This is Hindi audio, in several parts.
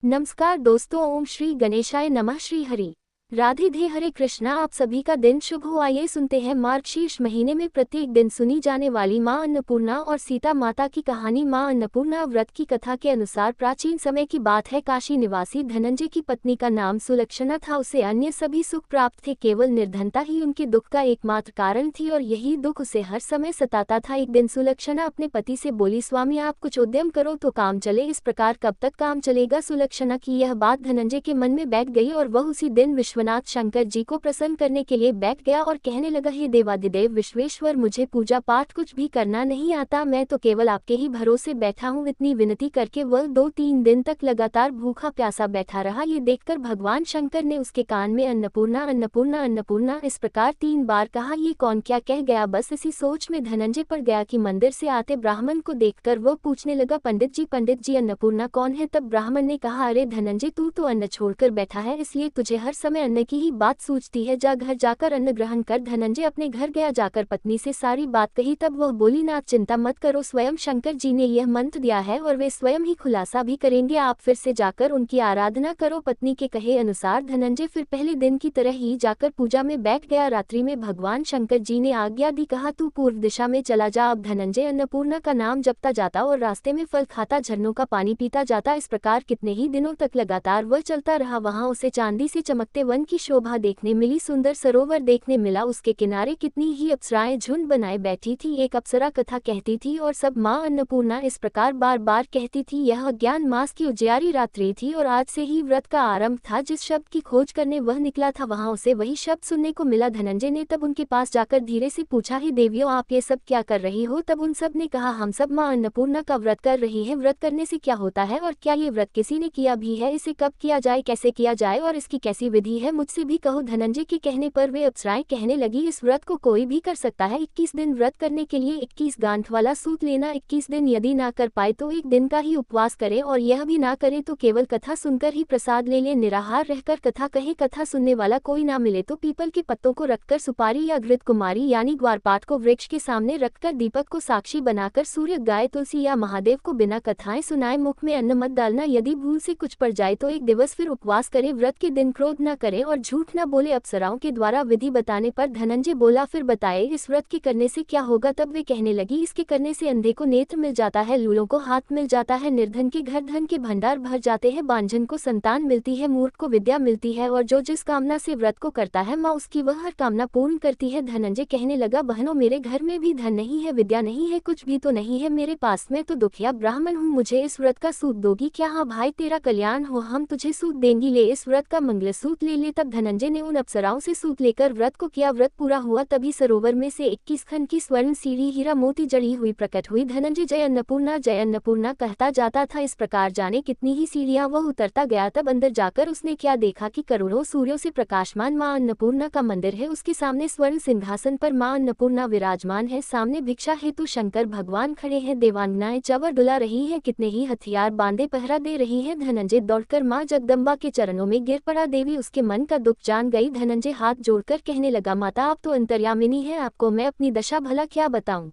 नमस्कार दोस्तों, ओम श्री गणेशाय नमः। श्री हरि राधे हरे कृष्णा। आप सभी का दिन शुभ हो। आइए सुनते हैं मार्गशीर्ष महीने में प्रत्येक दिन सुनी जाने वाली मां अन्नपूर्णा और सीता माता की कहानी। मां अन्नपूर्णा व्रत की कथा के अनुसार प्राचीन समय की बात है। काशी निवासी धनंजय की पत्नी का नाम सुलक्षणा था। उसे अन्य सभी सुख प्राप्त थे, केवल निर्धनता ही उनके दुख का एकमात्र कारण थी और यही दुख उसे हर समय सताता था। एक दिन सुलक्षणा अपने पति से बोली, स्वामी आप कुछ उद्यम करो तो काम चले, इस प्रकार कब तक काम चलेगा। सुलक्षणा की यह बात धनंजय के मन में बैठ गई और वह उसी दिन विश्वनाथ शंकर जी को प्रसन्न करने के लिए बैठ गया और कहने लगा, हे देवादिदेव विश्वेश्वर, मुझे पूजा पाठ कुछ भी करना नहीं आता, मैं तो केवल आपके ही भरोसे बैठा हूँ। इतनी विनती करके वह 2-3 दिन तक लगातार भूखा प्यासा बैठा रहा। ये देखकर भगवान शंकर ने उसके कान में अन्नपूर्णा अन्नपूर्णा अन्नपूर्णा इस प्रकार 3 बार कहा। ये कौन क्या कह गया। बस इसी सोच में धनंजय पड़ गया कि मंदिर से आते ब्राह्मण को देखकर वह पूछने लगा, पंडित जी अन्नपूर्णा कौन है। तब ब्राह्मण ने कहा, अरे धनंजय, तू तो अन्न छोड़कर बैठा है, इसलिए तुझे हर समय अन्न की ही बात सूझती है, जा घर जाकर अन्न ग्रहण कर। धनंजय अपने घर गया, जाकर पत्नी से सारी बात कही। तब वह बोली, नाथ चिंता मत करो, स्वयं शंकर जी ने यह मंत्र दिया है और वे स्वयं ही खुलासा भी करेंगे, आप फिर से जाकर उनकी आराधना करो। पत्नी के कहे अनुसार धनंजय फिर पहले दिन की तरह ही जाकर पूजा में बैठ गया। रात्रि में भगवान शंकर जी ने आज्ञा दी, कहा तू पूर्व दिशा में चला जा। अब धनंजय अन्नपूर्णा का नाम जपता जाता और रास्ते में फल खाता, झरनों का पानी पीता जाता। इस प्रकार कितने ही दिनों तक लगातार वह चलता रहा। वहां उसे चांदी से चमकते वन की शोभा देखने मिली, सुंदर सरोवर देखने मिला, उसके किनारे कितनी ही अप्सराएं झुंड बनाए बैठी थी। एक अप्सरा कथा कहती थी और सब मां अन्नपूर्णा इस प्रकार बार बार कहती थी। यह अज्ञान मास की उजियारी रात्रि थी और आज से ही व्रत का आरंभ था। जिस शब्द की खोज करने वह निकला था वहां उसे वही शब्द सुनने को मिला। धनंजय ने तब उनके पास जाकर धीरे से पूछा, ही देवियों, आप ये सब क्या कर रही हो। तब उन सब ने कहा, हम सब मां अन्नपूर्णा का व्रत कर रही हैं। व्रत करने से क्या होता है और क्या ये व्रत किसी ने किया भी है, इसे कब किया जाए, कैसे किया जाए और इसकी कैसी विधि है, मुझसे भी कहो। धनंजय के कहने पर वे अप्सराएं कहने लगी, इस व्रत को कोई भी कर सकता है। 21 दिन व्रत करने के लिए 21 गांठ वाला सूत लेना, 21 दिन यदि ना कर पाए तो 1 दिन का ही उपवास करे और यह भी ना करे तो केवल कथा सुनकर ही प्रसाद ले ले। निराहार रहकर कथा कहे, कथा सुनने वाला कोई ना मिले तो पीपल के पत्तों को रखकर सुपारी या घृत कुमारी यानी ग्वारपाठ को वृक्ष के सामने रखकर दीपक को साक्षी बनाकर सूर्य, गाय, तुलसी या महादेव को बिना कथाएं सुनाए मुख में अन्न मत डालना। यदि भूल से कुछ पड़ जाए तो 1 दिवस फिर उपवास करे। व्रत के दिन क्रोध न करे और झूठ न बोले। अप्सराओं के द्वारा विधि बताने पर धनंजय बोला, फिर बताए इस व्रत के करने से क्या होगा। तब वे कहने लगी, इसके करने से अंधे को नेत्र मिल जाता है, लूलों को हाथ मिल जाता है, निर्धन के घर धन के भंडार भर जाते हैं, बांझन को संतान मिलती है, मूर्ख को विद्या मिलती है और जो जिस कामना से व्रत को करता है माँ उसकी वह हर कामना पूर्ण करती है। धनंजय कहने लगा, बहनों, मेरे घर में भी धन नहीं है, विद्या नहीं है, कुछ भी तो नहीं है मेरे पास, मैं तो दुखिया ब्राह्मण हूँ, मुझे इस व्रत का सूत दोगी क्या। हाँ भाई, तेरा कल्याण हो, हम तुझे सूत देंगी, ले इस व्रत का मंगल सूत ले ले। तब धनंजय ने उन अप्सराओं से सूत लेकर व्रत को किया। व्रत पूरा हुआ तभी सरोवर में से 21 खन की स्वर्ण सीढ़ी हीरा मोती जड़ी हुई प्रकट हुई। धनंजय जय अन्नपूर्णा कहता जाता था। इस प्रकार जाने कितनी ही सीढ़ियां वह उतरता गया। तब अंदर जाकर उसने क्या देखा कि करोड़ों सूर्यों से प्रकाशमान मां अन्नपूर्णा का मंदिर है। उसके सामने स्वर्ण सिंहासन पर मां अन्नपूर्णा विराजमान है, सामने भिक्षा हेतु शंकर भगवान खड़े हैं, देवांगनाएं चवर डुला रही है, कितने ही हथियार बांधे पहरा दे रही है। धनंजय दौड़कर मां जगदम्बा के चरणों में गिर पड़ा। देवी उसके मन का दुख जान गई। धनंजय हाथ जोड़कर कहने लगा, माता आप तो अंतर्यामिनी है, आपको मैं अपनी दशा भला क्या बताऊं,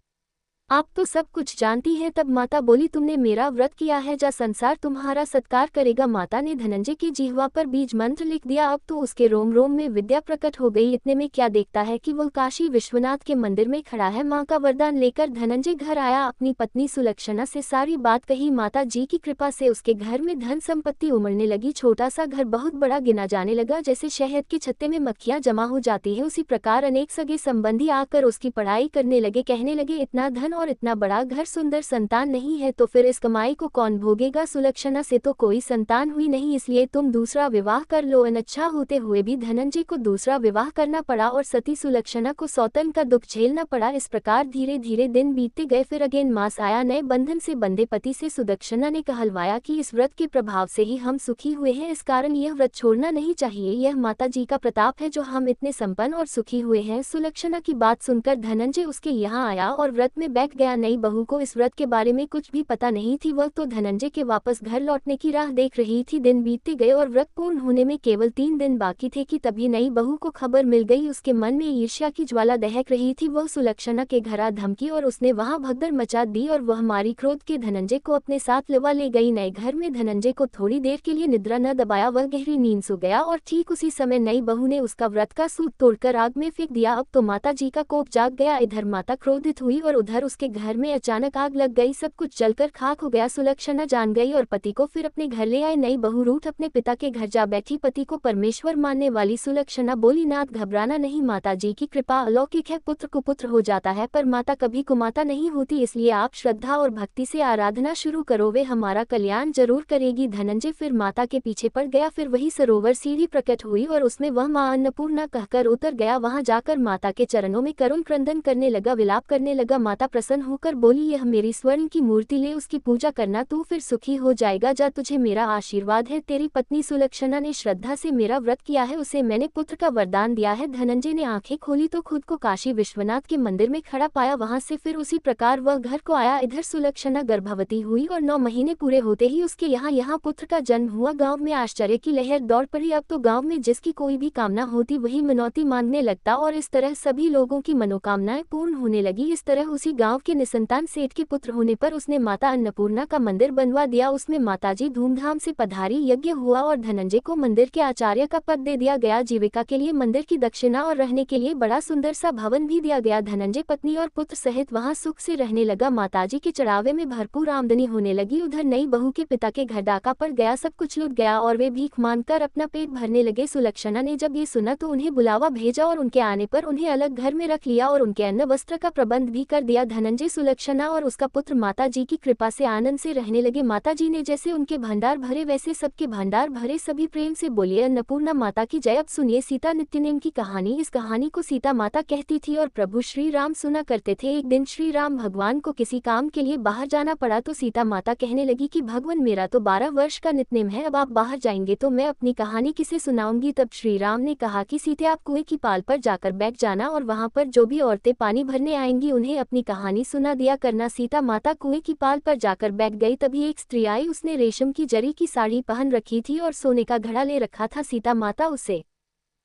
आप तो सब कुछ जानती हैं। तब माता बोली, तुमने मेरा व्रत किया है, जा संसार तुम्हारा सत्कार करेगा। माता ने धनंजय की जिह्वा पर बीज मंत्र लिख दिया। अब तो उसके रोम रोम में विद्या प्रकट हो गई। इतने में क्या देखता है कि वह काशी विश्वनाथ के मंदिर में खड़ा है। माँ का वरदान लेकर धनंजय घर आया, अपनी पत्नी सुलक्षणा से सारी बात कही। माता जी की कृपा से उसके घर में धन संपत्ति उमड़ने लगी। छोटा सा घर बहुत बड़ा गिना जाने लगा, जैसे शहद के छत्ते में मक्खियां जमा हो जाती है उसी प्रकार अनेक सगे संबंधी आकर उसकी पढ़ाई करने लगे। कहने लगे, इतना धन और इतना बड़ा घर, सुंदर संतान नहीं है तो फिर इस कमाई को कौन भोगेगा। सुलक्षणा से तो कोई संतान हुई नहीं, इसलिए तुम दूसरा विवाह कर लो। अनिच्छा होते हुए भी धनंजय को दूसरा विवाह करना पड़ा और सती सुलक्षणा को सौतन का दुख झेलना पड़ा। इस प्रकार धीरे धीरे दिन बीतते गए। फिर अगेन मास आया। नए बंधन से बंधे पति से सुदक्षणा ने कहलवाया कि इस व्रत के प्रभाव से ही हम सुखी हुए हैं, इस कारण यह व्रत छोड़ना नहीं चाहिए। यह माता जी का प्रताप है जो हम इतने संपन्न और सुखी हुए हैं। सुलक्षणा की बात सुनकर धनंजय उसके यहाँ आया और व्रत में बैठ बैठ गया। नई बहू को इस व्रत के बारे में कुछ भी पता नहीं थी, वह तो धनंजय के वापस घर लौटने की राह देख रही थी। दिन बीतते गए और व्रत पूर्ण होने में केवल 3 दिन बाकी थे कि तभी नई बहू को खबर मिल गई। उसके मन में ईर्ष्या की ज्वाला दहक रही थी। वह सुलक्षणा के घर आ धमकी और उसने वहां भगदड़ मचा दी और वह मारी क्रोध के धनंजय को अपने साथ लवा ले गई। नए घर में धनंजय को थोड़ी देर के लिए निद्रा न दबाया, वह गहरी नींद सो गया और ठीक उसी समय नई बहू ने उसका व्रत का सूत तोड़कर आग में फेंक दिया। अब तो माता जी का कोप जाग गया। इधर माता क्रोधित हुई और उधर उसके घर में अचानक आग लग गई। सब कुछ जलकर खाक हो गया। सुलक्षणा जान गई और पति को फिर अपने घर ले आए। नई बहू रूठ अपने पिता के घर जा बैठी। पति को परमेश्वर मानने वाली सुलक्षणा बोली, नाथ घबराना नहीं, माता जी की कृपा अलौकिक है। पुत्र को पुत्र हो जाता है पर माता कभी कुमाता नहीं होती, इसलिए आप श्रद्धा और भक्ति से आराधना शुरू करो, वे हमारा कल्याण जरूर करेगी। धनंजय फिर माता के पीछे पड़ गया। फिर वही सरोवर सीढ़ी प्रकट हुई और उसमें वह मां अन्नपूर्णा कहकर उतर गया। वहां जाकर माता के चरणों में करुण क्रंदन करने लगा, विलाप करने लगा। माता प्रसन्न होकर बोली, यह मेरी स्वर्ण की मूर्ति ले, उसकी पूजा करना, तू फिर सुखी हो जाएगा। जा, तुझे मेरा आशीर्वाद है। तेरी पत्नी सुलक्षणा ने श्रद्धा से मेरा व्रत किया है, उसे मैंने पुत्र का वरदान दिया है। धनंजय ने आंखें खोली तो खुद को काशी विश्वनाथ के मंदिर में खड़ा पाया। वहां से फिर उसी प्रकार वह घर को आया। इधर सुलक्षणा गर्भवती हुई और 9 महीने पूरे होते ही उसके यहाँ पुत्र का जन्म हुआ। गांव में आश्चर्य की लहर दौड़ पड़ी। अब तो गांव में जिसकी कोई भी कामना होती वही मनौती मांगने लगता और इस तरह सभी लोगों की मनोकामनाएं पूर्ण होने लगी। इस तरह उसी गांव के निसंतान सेठ के पुत्र होने पर उसने माता अन्नपूर्णा का मंदिर बनवा दिया। उसमें माताजी धूमधाम से पधारी, यज्ञ हुआ और धनंजय को मंदिर के आचार्य का पद दे दिया गया। जीविका के लिए मंदिर की दक्षिणा और रहने के लिए बड़ा सुंदर सा भवन भी दिया गया। धनंजय पत्नी और पुत्र सहित वहां सुख से रहने लगा। माताजी के चढ़ावे में भरपूर आमदनी होने लगी। उधर नई बहू के पिता के घर डाका पड़ गया, सब कुछ लुट गया और वे भीख मांगकर अपना पेट भरने लगे। सुलक्षणा ने जब ये सुना तो उन्हें बुलावा भेजा और उनके आने पर उन्हें अलग घर में रख लिया और उनके अन्न वस्त्र का प्रबंध भी कर दिया। धनंजय, सुलक्षणा और उसका पुत्र माता जी की कृपा से आनंद से रहने लगे। माता जी ने जैसे उनके भंडार भरे वैसे सबके भंडार भरे। सभी प्रेम से बोलिए, अन्नपूर्णा माता की जय। अब सुनिए सीता नित्यनेम की कहानी। इस कहानी को सीता माता कहती थी और प्रभु श्री राम सुना करते थे। एक दिन श्री राम भगवान को किसी काम के लिए बाहर जाना पड़ा तो सीता माता कहने लगी कि भगवान, मेरा तो 12 वर्ष का नित्यनेम है, अब आप बाहर जाएंगे तो मैं अपनी कहानी किसे सुनाऊंगी। तब श्री राम ने कहा कि सीते, आप कुएं की पाल पर जाकर बैठ जाना और वहां पर जो भी औरतें पानी भरने आएंगी उन्हें अपनी कहानी सुना दिया करना। सीता माता कुएं की पाल पर जाकर बैठ गई। तभी एक स्त्री आई, उसने रेशम की जरी की साड़ी पहन रखी थी और सोने का घड़ा ले रखा था। सीता माता उसे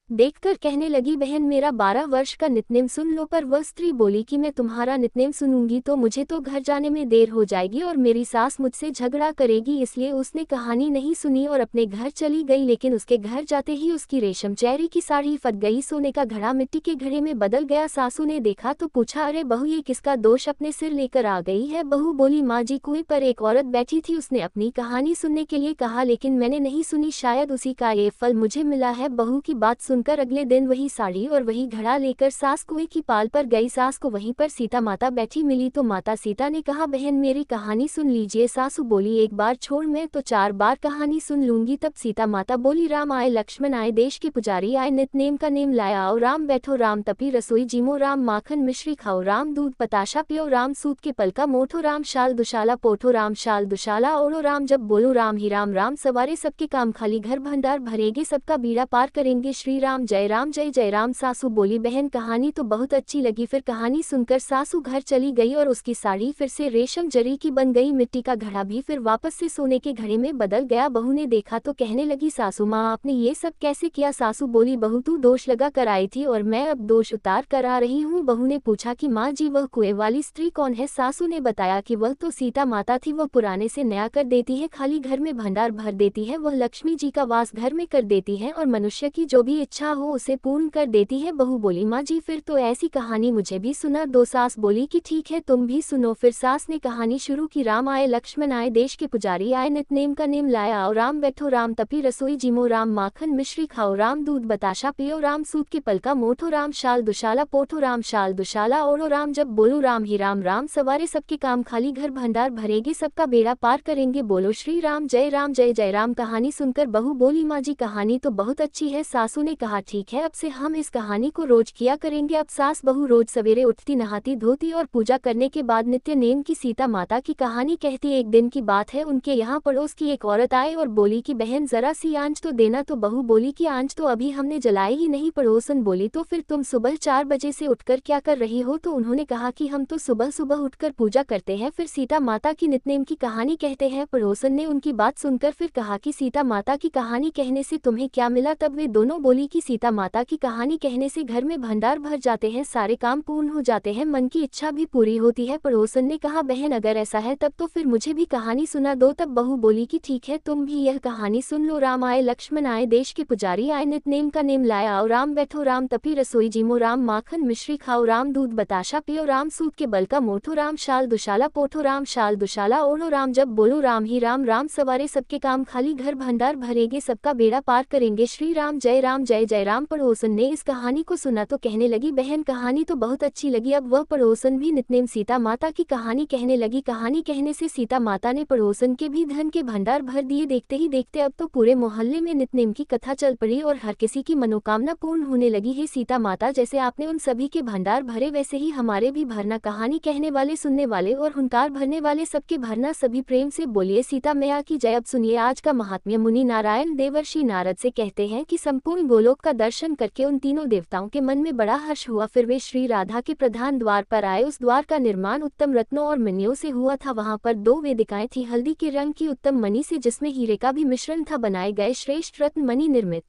देखकर कहने लगी, बहन मेरा 12 वर्ष का नित्यनेम सुन लो। पर वह स्त्री बोली कि मैं तुम्हारा नित्यनेम सुनूंगी तो मुझे तो घर जाने में देर हो जाएगी और मेरी सास मुझसे झगड़ा करेगी, इसलिए उसने कहानी नहीं सुनी और अपने घर चली गई। लेकिन उसके घर जाते ही उसकी रेशम चेरी की साड़ी फट गई, सोने का घड़ा मिट्टी के घड़े में बदल गया। सासू ने देखा तो पूछा, अरे बहू, ये किसका दोष अपने सिर लेकर आ गई है। बहू बोली, माँ जी, कुएं पर एक औरत बैठी थी, उसने अपनी कहानी सुनने के लिए कहा लेकिन मैंने नहीं सुनी, शायद उसी का ये फल मुझे मिला है। बहू की बात सुनकर अगले दिन वही साड़ी और वही घड़ा लेकर सास कुएं की पाल पर गई। सास को वहीं पर सीता माता बैठी मिली तो माता सीता ने कहा, बहन मेरी कहानी सुन लीजिए। सासू बोली, एक बार छोड़, मैं तो 4 बार कहानी सुन लूंगी। तब सीता माता बोली, राम आए, लक्ष्मण आए, देश के पुजारी आए, नित्यनेम का नेम लाया आओ। राम बैठो, राम तपी रसोई जीमो, राम माखन मिश्री खाओ, राम दूध पताशा पियो, राम सूत के पलका मोठो, राम शाल दुशाला पोठो, राम शाल दुशाला ओढ़ो, राम जब बोलो राम ही राम, राम सवारे सबके काम खाली, घर भंडार भरेंगे, सबका बीड़ा पार करेंगे, श्री राम जय राम जय जय राम। सासू बोली, बहन कहानी तो बहुत अच्छी लगी। फिर कहानी सुनकर सासू घर चली गई और उसकी साड़ी फिर से रेशम जरी की बन गई, मिट्टी का घड़ा भी फिर वापस से सोने के घड़े में बदल गया। बहू ने देखा तो कहने लगी, सासू माँ, आपने ये सब कैसे किया। सासू बोली, बहू तू दोष लगा कर आई थी और मैं अब दोष उतार कर आ रही हूँ। बहू ने पूछा कि माँ जी, वह कुएं वाली स्त्री कौन है। सासू ने बताया कि वह तो सीता माता थी, वह पुराने से नया कर देती है, खाली घर में भंडार भर देती है, वह लक्ष्मी जी का वास घर में कर देती है और मनुष्य की जो भी इच्छा हो उसे पूर्ण कर देती है। बहू बोली, माँ जी, फिर तो ऐसी कहानी मुझे भी सुना दो। सास बोली कि ठीक है, तुम भी सुनो। फिर सास ने कहानी शुरू की, राम आए, लक्ष्मण आए, देश के पुजारी आए, नित्यनेम का नेम लाया आओ, राम बैठो, राम तपी रसोई जीमो, राम माखन मिश्री खाओ, राम दूध बताशा पियो, राम सूत के पलका मोठो, राम शाल दुशाला पोठो, राम शाल दुशाला ओढ़ो, राम जब बोलो राम ही राम, राम सवारे सबके काम खाली, घर भंडार भरेंगे, सबका बेड़ा पार करेंगे, बोलो श्री राम जय जय राम। कहानी सुनकर बहू बोली, माँ जी, कहानी तो बहुत अच्छी है। सासू ने कहा ठीक है, अब से हम इस कहानी को रोज किया करेंगे। अब सास बहू रोज सवेरे उठती, नहाती धोती और पूजा करने के बाद नित्य नेम की सीता माता की कहानी कहती। एक दिन की बात है, उनके यहाँ पड़ोस की एक औरत आई और बोली कि बहन जरा सी आंच तो देना। तो बहू बोली कि आंच तो अभी हमने जलाई ही नहीं। पड़ोसन बोली तो फिर तुम सुबह 4 बजे से उठकर क्या कर रही हो? तो उन्होंने कहा कि हम तो सुबह सुबह उठकर पूजा करते हैं, फिर सीता माता की नित्यनेम की कहानी कहते हैं। पड़ोसन ने उनकी बात सुनकर फिर कहा कि सीता माता की कहानी कहने से तुम्हें क्या मिला? तब वे दोनों बोली कि सीता माता की कहानी कहने से घर में भंडार भर जाते हैं, सारे काम पूर्ण हो जाते हैं, मन की इच्छा भी पूरी होती है। पड़ोसन ने कहा बहन अगर ऐसा है तब तो फिर मुझे भी कहानी सुना दो। तब बहू बोली कि ठीक है, तुम भी यह कहानी सुन लो। राम आए, लक्ष्मण आए, देश के पुजारी आए, नित्यनेम का नेम लाया आओ। राम बैठो, राम तपी रसोई जीमो, राम माखन मिश्री खाओ, राम दूध बताशा पियो, राम सूत के बल का मोठो, राम शाल दुशाला पोठो, राम शाल दुशाला ओढ़ो, राम जब बोलो राम ही राम, राम सवारे सबके काम खाली, घर भंडार भरेंगे, सबका बेड़ा पार करेंगे, श्री राम जय जय राम। पड़ोसन ने इस कहानी को सुना तो कहने लगी बहन कहानी तो बहुत अच्छी लगी। अब वह पड़ोसन भी नित्यनेम सीता माता की कहानी कहने लगी। कहानी कहने से सीता माता ने पड़ोसन के भी धन के भंडार भर दिए। देखते ही देखते अब तो पूरे मोहल्ले में नित्यनेम की कथा चल पड़ी और हर किसी की मनोकामना पूर्ण होने लगी है। सीता माता जैसे आपने उन सभी के भंडार भरे वैसे ही हमारे भी भरना। कहानी कहने वाले, सुनने वाले और हुंकार भरने वाले सबके भरना। सभी प्रेम से बोलिए सीता मैया की जय। अब सुनिए आज का महात्म्य। मुनि नारायण देवर्षि नारद से कहते हैं कि संपूर्ण गोलोक का दर्शन करके उन तीनों देवताओं के मन में बड़ा हर्ष हुआ। फिर वे श्री राधा के प्रधान द्वार पर आए। उस द्वार का निर्माण उत्तम रत्नों और मणियों से हुआ था। वहां पर 2 वेदिकाएं थी, हल्दी के रंग की उत्तम मणि से जिसमें हीरे का भी मिश्रण था, बनाए गए श्रेष्ठ रत्न मणि निर्मित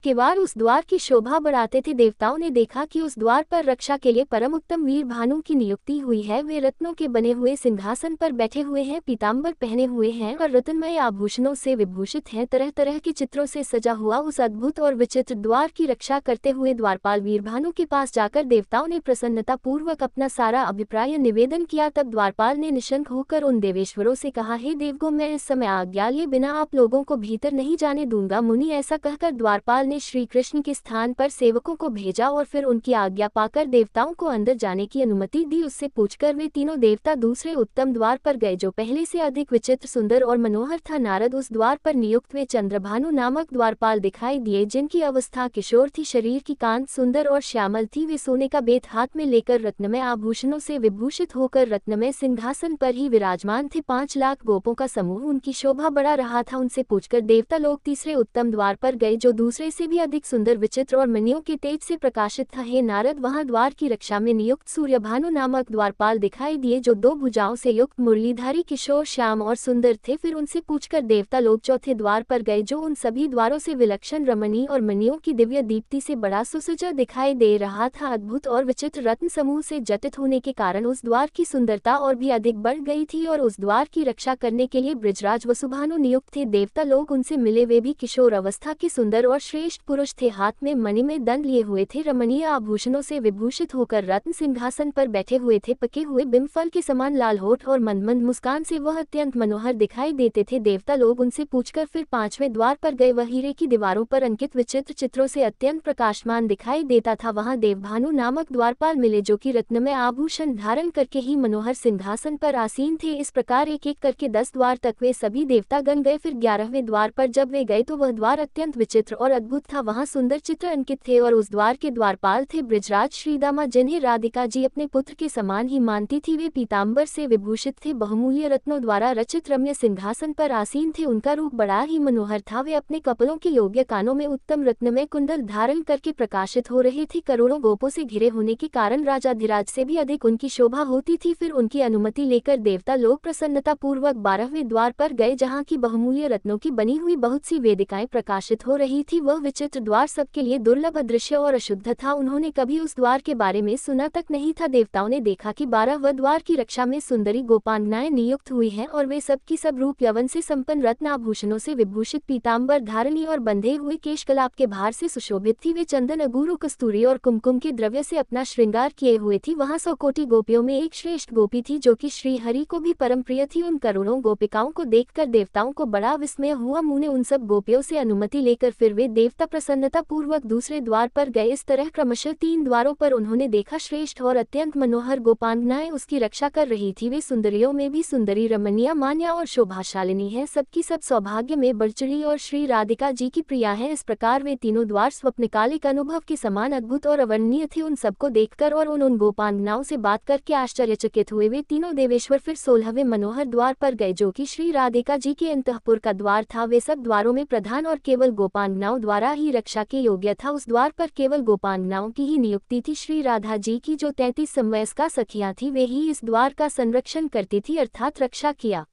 किवाड़ उस द्वार की शोभा बढ़ाते थे। देवताओं ने देखा कि उस द्वार पर रक्षा के लिए परम उत्तम वीर भानु की नियुक्ति हुई है। वे रत्नों के बने हुए सिंहासन पर बैठे हुए हैं, पीताम्बर पहने हुए हैं और रत्नमय आभूषणों से विभूषित हैं। तरह तरह के चित्रों से सजा हुआ उस अद्भुत और विचित्र द्वार की रक्षा करते हुए द्वारपाल वीर भानु के पास जाकर देवताओं ने प्रसन्नता पूर्वक अपना सारा अभिप्राय निवेदन किया। तब द्वारपाल ने निशंक होकर उन देवेश्वरों से कहा, हे देवगो, मैं इस समय आज्ञा लिए बिना आप लोगों को भीतर नहीं जाने दूंगा। मुनि ऐसा कहकर द्वारपाल ने श्री कृष्ण के स्थान पर सेवकों को भेजा और फिर उनकी आज्ञा पाकर देवताओं को अंदर जाने की अनुमति दी। उससे पूछकर वे तीनों देवता दूसरे उत्तम द्वार पर गए जो पहले से अधिक विचित्र, सुंदर और मनोहर था। नारद उस द्वार पर नियुक्त वे चंद्रभानु नामक द्वारपाल दिखाई दिए, जिनकी अवस्था किशोर थी, शरीर की कांत सुंदर और श्यामल थी। वे सोने का बेत हाथ में लेकर रत्नमय आभूषणों से विभूषित होकर रत्नमय सिंहासन पर ही विराजमान थे। 5 लाख गोपों का समूह उनकी शोभा बढ़ा रहा था। उनसे पूछकर देवता लोग तीसरे उत्तम द्वार पर गए जो दूसरे से भी अधिक सुंदर, विचित्र और मणियों के तेज से प्रकाशित था। हे नारद, वहां द्वार की रक्षा में नियुक्त सूर्यभानु नामक द्वारपाल दिखाई दिए जो 2 भुजाओं से युक्त मुरलीधारी, किशोर, श्याम और सुंदर थे। फिर उनसे पूछकर देवता लोग चौथे द्वार पर गए जो उन सभी द्वारों से विलक्षण, रमणीय और मणियों की दिव्य दीप्ति से बड़ा सुसज्जित दिखाई दे रहा था। अद्भुत और विचित्र रत्न समूह से जटित होने के कारण उस द्वार की सुंदरता और भी अधिक बढ़ गई थी और उस द्वार की रक्षा करने के लिए बृजराज वसुभानु नियुक्त थे। देवता लोग उनसे मिले, वे भी किशोर अवस्था के सुंदर और श्रेष्ठ पुरुष थे। हाथ में मणि में दंड लिए हुए थे, रमणीय आभूषणों से विभूषित होकर रत्न सिंहासन पर बैठे हुए थे। पके हुए बिम्फल के समान लाल होठ और मंद मंद मुस्कान से वह अत्यंत मनोहर दिखाई देते थे। देवता लोग उनसे पूछकर फिर 5वें द्वार पर गए। वह हीरे की दीवारों पर अंकित विचित्र चित्रों से अत्यंत प्रकाशमान दिखाई देता था। वहां देवभानु नामक द्वारपाल मिले जो कि रत्नमय आभूषण धारण करके ही मनोहर सिंहासन पर आसीन थे। इस प्रकार एक एक करके 10 द्वार तक वे सभी देवतागण गए। फिर 11वें द्वार पर जब वे गए तो वह द्वार अत्यंत विचित्र और अद्भुत था। वहां सुंदर चित्र अंकित थे और उस द्वार के द्वारपाल थे बृजराज श्रीदामा, जिन्हें राधिका जी अपने पुत्र के समान ही मानती थी। वे पीताम्बर से विभूषित थे, बहुमूल्य रत्नों द्वारा रचित रम्य सिंहासन पर आसीन थे। उनका रूप बड़ा ही मनोहर था। वे अपने कपलों के योग्य कानों में उत्तम रत्नमय कुंडल धारण करके प्रकाशित हो रहे थे। करोड़ों गोपों से घिरे होने के कारण राजाधिराज से भी अधिक उनकी शोभा होती थी। फिर उनकी अनुमति लेकर देवता लोग प्रसन्नता पूर्वक 12वें द्वार पर गए जहाँ की बहुमूल्य रत्नों की बनी हुई बहुत सी वेदिकाएं प्रकाशित हो रही थी। वह विचित्र द्वार सबके लिए दुर्लभ, अदृश्य और अशुद्ध था। उन्होंने कभी उस द्वार के बारे में सुना तक नहीं था। देवताओं ने देखा कि 12वें द्वार की रक्षा में सुंदरी गोपांगनाएं नियुक्त हुई हैं और वे सब की सब रूप यवन से संपन्न, रत्न आभूषणों से विभूषित, पीताम्बर धारणी और बंधे हुए केशकलाप के भार से सुशोभित थी। वे चंदन, अगूर, कस्तूरी और कुमकुम के द्रव्य से अपना श्रृंगार किए हुए थी। वहां 100 कोटि गोपियों में एक श्रेष्ठ गोपी थी जो कि श्री हरि को भी परम प्रिय थी। उन करोड़ों गोपिकाओं को देखकर देवताओं को बड़ा विस्मय हुआ। मुनि उन सब गोपियों से अनुमति लेकर फिर वे देवता देवता प्रसन्नता पूर्वक दूसरे द्वार पर गए। इस तरह क्रमशः 3 द्वारों पर उन्होंने देखा श्रेष्ठ और अत्यंत मनोहर गोपांगनाएं उसकी रक्षा कर रही थी। वे सुंदरियों में भी सुंदरी, रमणीय, मान्या और शोभाशालिनी है, सबकी सब सौभाग्य में बढ़ चढ़ी और श्री राधिका जी की प्रिया है। इस प्रकार वे तीनों द्वार स्वप्नकालिक अनुभव के समान अद्भुत और अवर्णनीय थे। उन सबको देखकर और उन गोपांगनाओं से बात करके आश्चर्यचकित हुए वे तीनों देवेश्वर फिर 16वें मनोहर द्वार पर गए, जो कि श्री राधिका जी के अंतःपुर का द्वार था। वे सब द्वारों में प्रधान और केवल गोपांगनाओं द्वारा ही रक्षा के योग्य था। उस द्वार पर केवल गोपांगनाओं की ही नियुक्ति थी। श्री राधा जी की जो 33 समवयस्का सखियां थी, वे ही इस द्वार का संरक्षण करती थी, अर्थात रक्षा किया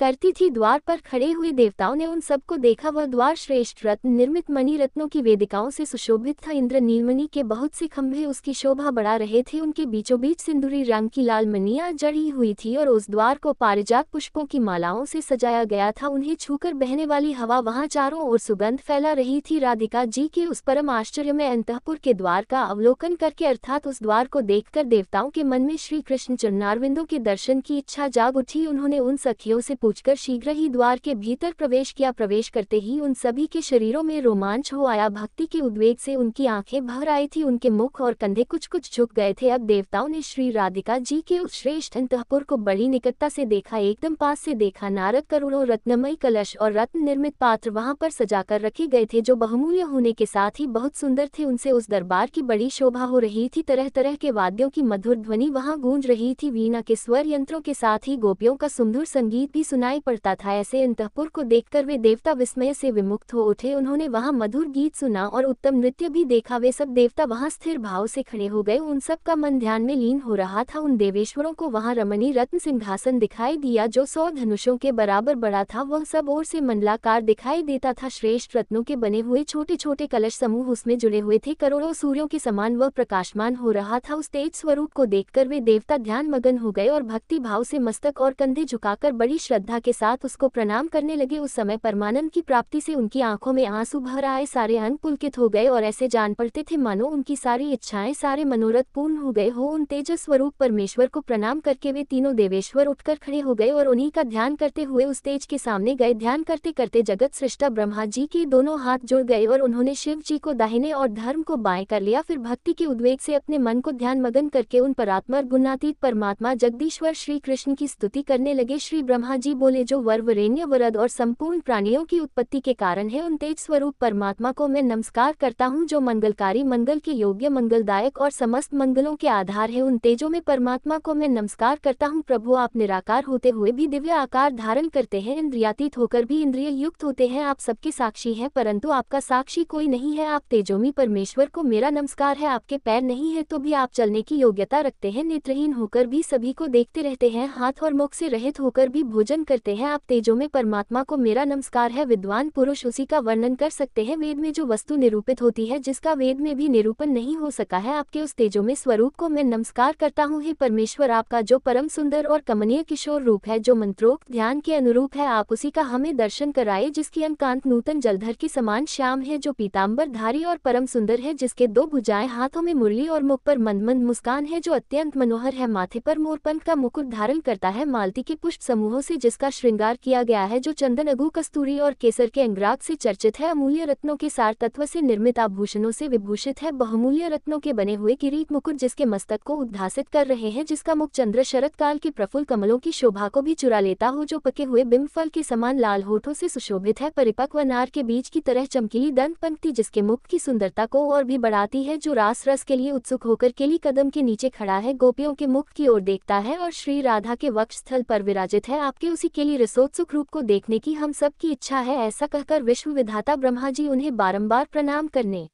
करती थी। द्वार पर खड़े हुए देवताओं ने उन सबको देखा। वह द्वार श्रेष्ठ रत्न निर्मित मणि रत्नों की वेदिकाओं से सुशोभित था। इंद्र नीलमणि के बहुत से खंभे उसकी शोभा बढ़ा रहे थे। उनके बीचों बीच सिंदूरी रंग की लाल मणियां जड़ी हुई थी और उस द्वार को पारिजात पुष्पों की मालाओं से सजाया गया था। उन्हें छूकर बहने वाली हवा वहां चारों ओर सुगंध फैला रही थी। राधिका जी के उस परम आश्चर्य में अंतःपुर के द्वार का अवलोकन करके, अर्थात उस द्वार को देखकर देवताओं के मन में श्री कृष्ण चरणारविंदों के दर्शन की इच्छा जाग उठी। उन्होंने उन सखियों से पूछकर शीघ्र ही द्वार के भीतर प्रवेश किया। प्रवेश करते ही उन सभी के शरीरों में रोमांच हो आया। भक्ति के उद्वेग से उनकी आंखें भर आई थी, उनके मुख और कंधे कुछ कुछ झुक गए थे। अब देवताओं ने श्री राधिका जी के उस श्रेष्ठ अंतःपुर को बड़ी निकटता से देखा, एकदम पास से देखा। नारद करोड़ों रत्नमय कलश और रत्न निर्मित पात्र वहां पर सजाकर रखे गए थे, जो बहुमूल्य होने के साथ ही बहुत सुंदर थे। उनसे उस दरबार की बड़ी शोभा हो रही थी। तरह तरह के वाद्यों की मधुर ध्वनि वहां गूंज रही थी। वीणा के स्वर यंत्रों के साथ ही गोपियों का सुमधुर संगीत भी सुनाई पड़ता था। ऐसे अंतःपुर को देखकर वे देवता विस्मय से विमुक्त हो उठे। उन्होंने वहां मधुर गीत सुना और उत्तम नृत्य भी देखा। वे सब देवता वहां स्थिर भाव से खड़े हो गए। उन सब का मन ध्यान में लीन हो रहा था। उन देवेश्वरों को वहां रमणीय रत्न सिंहासन दिखाई दिया, जो 100 धनुषों के बराबर बड़ा था। वह सब ओर से मंडलाकार दिखाई देता था। श्रेष्ठ रत्नों के बने हुए छोटे छोटे कलश समूह उसमें जुड़े हुए थे। करोड़ों सूर्यों के समान वह प्रकाशमान हो रहा था। उस तेज स्वरूप को देखकर वे देवता ध्यान मगन हो गए और भक्ति भाव से मस्तक और कंधे झुकाकर बड़ी श्रद्धा के साथ उसको प्रणाम करने लगे। उस समय परमानंद की प्राप्ति से उनकी आंखों में आंसू भर आए। सारे अंग पुलकित हो गए और ऐसे जान पड़ते थे मानो उनकी सारी इच्छाएं, सारे मनोरथ पूर्ण हो गए हो। उन तेजस स्वरूप परमेश्वर को प्रणाम करके वे तीनों देवेश्वर उठकर खड़े हो गए और उन्हीं का ध्यान करते हुए उस तेज के सामने गए। ध्यान करते करते जगत सृष्टा ब्रह्मा जी के दोनों हाथ जुड़ गए और उन्होंने शिव जी को दाहिने और धर्म को बाएं कर लिया। फिर भक्ति के उद्वेग से अपने मन को ध्यान मगन करके उन परात्पर गुणातीत परमात्मा जगदीश्वर श्री कृष्ण की स्तुति करने लगे। श्री ब्रह्मा जी बोले, जो वर, वरेण्य, वरद और संपूर्ण प्राणियों की उत्पत्ति के कारण है, उन तेज स्वरूप परमात्मा को मैं नमस्कार करता हूँ, जो मंगलकारी, मंगल के योग्य, मंगलदायक और समस्त मंगलों के आधार है। उन तेजों में परमात्मा को मैं नमस्कार करता हूँ। प्रभु, आप निराकार होते हुए भी दिव्य आकार धारण करते हैं, इंद्रियातीत होकर भी इंद्रिय युक्त होते हैं। आप सबके साक्षी हैं, परंतु आपका साक्षी कोई नहीं है। आप तेजोमी परमेश्वर को मेरा नमस्कार है। आपके पैर नहीं है तो भी आप चलने की योग्यता रखते हैं। नेत्रहीन होकर भी सभी को देखते रहते हैं। हाथ और मुख से रहित होकर भी भोजन करते हैं। आप तेजो में परमात्मा को मेरा नमस्कार है। विद्वान पुरुष उसी का वर्णन कर सकते हैं। वेद में जो वस्तु निरूपित होती है, जिसका वेद में भी निरूपण नहीं हो सका है, आपके उस तेजो में स्वरूप को मैं नमस्कार करता हूँ। हे परमेश्वर, आपका जो परम सुंदर और कमनीय किशोर रूप है, जो मंत्रोक्त ध्यान के अनुरूप है, आप उसी का हमें दर्शन कराए, जिसकी अनकांत नूतन जलधर के समान श्याम है, जो पीताम्बर धारी और परम सुंदर है, जिसके 2 भुजाएं, हाथों में मुरली और मुख पर मंद मंद मुस्कान है, जो अत्यंत मनोहर है, माथे पर मोरपंख का मुकुट धारण करता है, मालती के पुष्प समूहों से जिसका श्रृंगार किया गया है, जो चंदन, अगु, कस्तूरी और केसर के अंगराग से चर्चित है, अमूल्य रत्नों के सार तत्व से निर्मित आभूषणों से विभूषित है, बहुमूल्य रत्नों के बने हुए किरीट मुकुट जिसके मस्तक को उद्भासित कर रहे हैं, जिसका मुख चंद्र शरत काल के प्रफुल्ल कमलों की शोभा को भी चुरा लेता हो, जो पके हुए बिंब फल के समान लाल होठों से सुशोभित है, परिपक्व अनार के बीज की तरह चमकीली दंत पंक्ति जिसके मुख की सुंदरता को और भी बढ़ाती है, जो रास रस के लिए उत्सुक होकर केली कदम के नीचे खड़ा है, गोपियों के मुख की ओर देखता है और श्री राधा के वक्ष स्थल पर विराजित है। आपके उसी केली रसोत्सुक रूप को देखने की हम सब की इच्छा है। ऐसा कहकर विश्व विधाता ब्रह्मा जी उन्हें बारंबार प्रणाम करने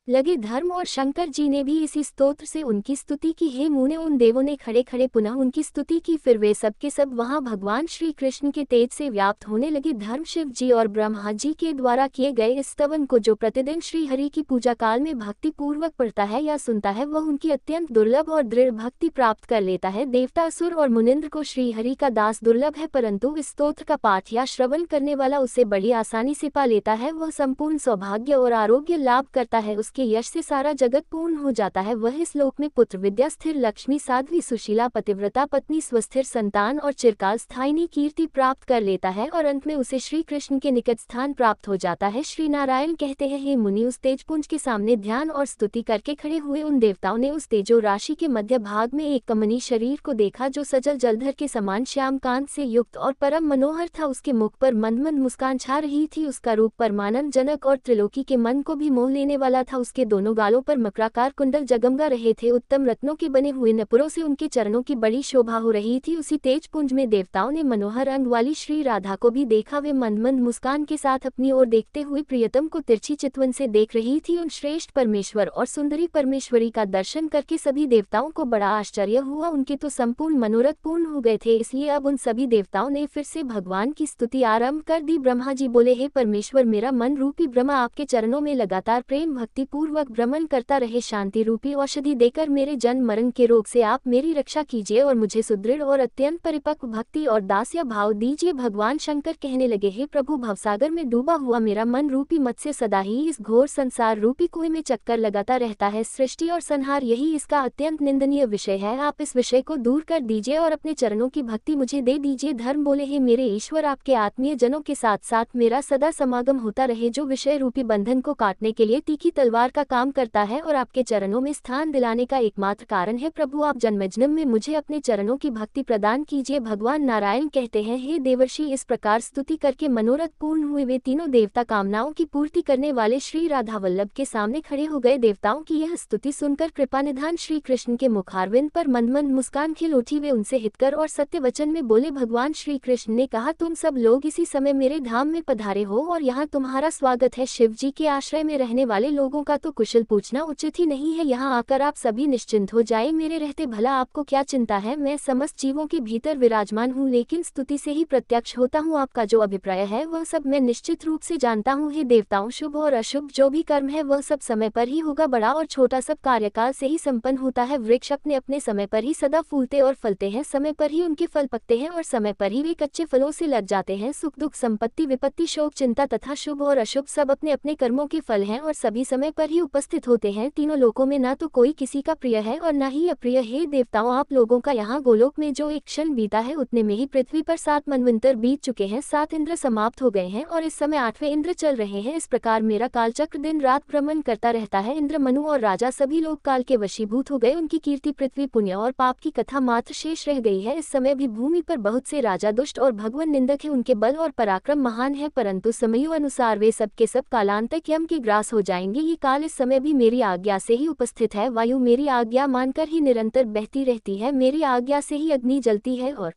लगे। धर्म और शंकर जी ने भी इसी स्तोत्र से उनकी स्तुति की। हे मुने, उन देवों ने खड़े खड़े पुनः उनकी स्तुति की। फिर वे सब के सब वहां भगवान श्री कृष्ण के तेज से व्याप्त होने लगे। धर्म, शिव जी और ब्रह्मा जी के द्वारा किए गए इस स्तवन को जो प्रतिदिन श्री हरि की पूजा काल में भक्ति पूर्वक पढ़ता है या सुनता है, वह उनकी अत्यंत दुर्लभ और दृढ़ भक्ति प्राप्त कर लेता है। देवता, असुर और मुनिंद्र को श्री हरि का दास दुर्लभ है, परंतु इस स्तोत्र का पाठ या श्रवण करने वाला उसे बड़ी आसानी से पा लेता है। वह संपूर्ण सौभाग्य और आरोग्य लाभ करता है। उसके के यश से सारा जगत पूर्ण हो जाता है, वह इस लोक में पुत्र विद्या स्थिर लक्ष्मी साध्वी सुशीला पतिव्रता पत्नी स्वस्थिर संतान और चिरकाल स्थायिनी कीर्ति प्राप्त कर लेता है और अंत में उसे श्री कृष्ण के निकट स्थान प्राप्त हो जाता है। श्री नारायण कहते हैं, हे मुनि, उस तेजपुंज के सामने ध्यान और स्तुति करके खड़े हुए उन देवताओं ने उस तेजो राशि के मध्य भाग में एक कमनीय शरीर को देखा जो सजल जलधर के समान श्याम कांत से युक्त और परम मनोहर था। उसके मुख पर मंद मंद मुस्कान छा रही थी, उसका रूप परमानंद जनक और त्रिलोकी के मन को भी मोह लेने वाला था। उसके दोनों गालों पर मकराकार कुंडल जगमगा रहे थे, उत्तम रत्नों के बने हुए नपुरों से उनके चरणों की बड़ी शोभा हो रही थी। उसी तेजपुंज में देवताओं ने मनोहर अंग वाली श्री राधा को भी देखा, वे मंद मंद मुस्कान के साथ अपनी ओर देखते हुए प्रियतम को तिरछी चितवन से देख रही थी। उन श्रेष्ठ परमेश्वर और सुंदरी परमेश्वरी का दर्शन करके सभी देवताओं को बड़ा आश्चर्य हुआ, उनके तो संपूर्ण मनोरथ पूर्ण हो गए थे। इसलिए अब उन सभी देवताओं ने फिर से भगवान की स्तुति आरंभ कर दी। ब्रह्मा जी बोले, हे परमेश्वर, मेरा मन रूपी ब्रह्मा आपके चरणों में लगातार प्रेम भक्ति पूर्वक भ्रमण करता रहे, शांति रूपी औषधि देकर मेरे जन्म मरण के रोग से आप मेरी रक्षा कीजिए और मुझे सुदृढ़ और अत्यंत परिपक्व भक्ति और दास्य भाव दीजिए। भगवान शंकर कहने लगे, हे प्रभु, भवसागर में डूबा हुआ मेरा मन रूपी मत्स्य सदा ही इस घोर संसार रूपी कुएं में चक्कर लगाता रहता है। सृष्टि और संहार यही इसका अत्यंत निंदनीय विषय है, आप इस विषय को दूर कर दीजिए और अपने चरणों की भक्ति मुझे दे दीजिए। धर्म बोले, हे मेरे ईश्वर, आपके आत्मीय जनों के साथ साथ मेरा सदा समागम होता रहे, जो विषय रूपी बंधन को काटने के लिए तीखी तलवार का काम करता है और आपके चरणों में स्थान दिलाने का एकमात्र कारण है। प्रभु, आप जन्मजन्म में मुझे अपने चरणों की भक्ति प्रदान कीजिए। भगवान नारायण कहते हैं, हे देवर्षि, इस प्रकार स्तुति करके मनोरथ पूर्ण हुए वे तीनों देवता कामनाओं की पूर्ति करने वाले श्री राधा वल्लभ के सामने खड़े हो गए। देवताओं की यह स्तुति सुनकर कृपानिधान श्री कृष्ण के मुखारविंद पर मंद मंद मुस्कान खिल उठी, वे उनसे हितकर और सत्य वचन में बोले। भगवान श्री कृष्ण ने कहा, तुम सब लोग इसी समय मेरे धाम में पधारे हो और यहाँ तुम्हारा स्वागत है। शिव जी के आश्रय में रहने वाले लोगों का तो कुशल पूछना उचित ही नहीं है, यहाँ आकर आप सभी निश्चिंत हो जाए, मेरे रहते भला आपको क्या चिंता है। मैं समस्त जीवों के भीतर विराजमान हूँ, लेकिन स्तुति से ही प्रत्यक्ष होता हूँ। आपका जो अभिप्राय है वह सब मैं निश्चित रूप से जानता हूँ। हे देवताओं, शुभ और अशुभ जो भी कर्म है वह सब समय पर ही होगा, बड़ा और छोटा सब कार्यकाल से ही संपन्न होता है। वृक्ष अपने अपने समय पर ही सदा फूलते और फलते हैं, समय पर ही उनके फल पकते हैं और समय पर ही वे कच्चे फलों से लग जाते हैं। सुख दुख संपत्ति विपत्ति शोक चिंता तथा शुभ और अशुभ सब अपने अपने कर्मों के फल हैं और सभी समय पर ही उपस्थित होते हैं। तीनों लोकों में न तो कोई किसी का प्रिय है और न ही अप्रिय। हे देवताओं, आप लोगों का यहाँ गोलोक में जो एक क्षण बीता है उतने में ही पृथ्वी पर 7 मनवंतर बीत चुके हैं, 7 इंद्र समाप्त हो गए हैं और इस समय 8वें इंद्र चल रहे हैं। इस प्रकार मेरा कालचक्र दिन रात भ्रमण करता रहता है। इंद्र, मनु और राजा सभी लोग काल के वशीभूत हो गए, उनकी कीर्ति पृथ्वी पुण्य और पाप की कथा मात्र शेष रह गई है। इस समय भी भूमि पर बहुत से राजा दुष्ट और भगवान निंदक है, उनके बल और पराक्रम महान है, परंतु समयों अनुसार वे सब के सब कालांतक यम के ग्रास हो जाएंगे। ये काल इस समय भी मेरी आज्ञा से ही उपस्थित है, वायु मेरी आज्ञा मानकर ही निरंतर बहती रहती है, मेरी आज्ञा से ही अग्नि जलती है और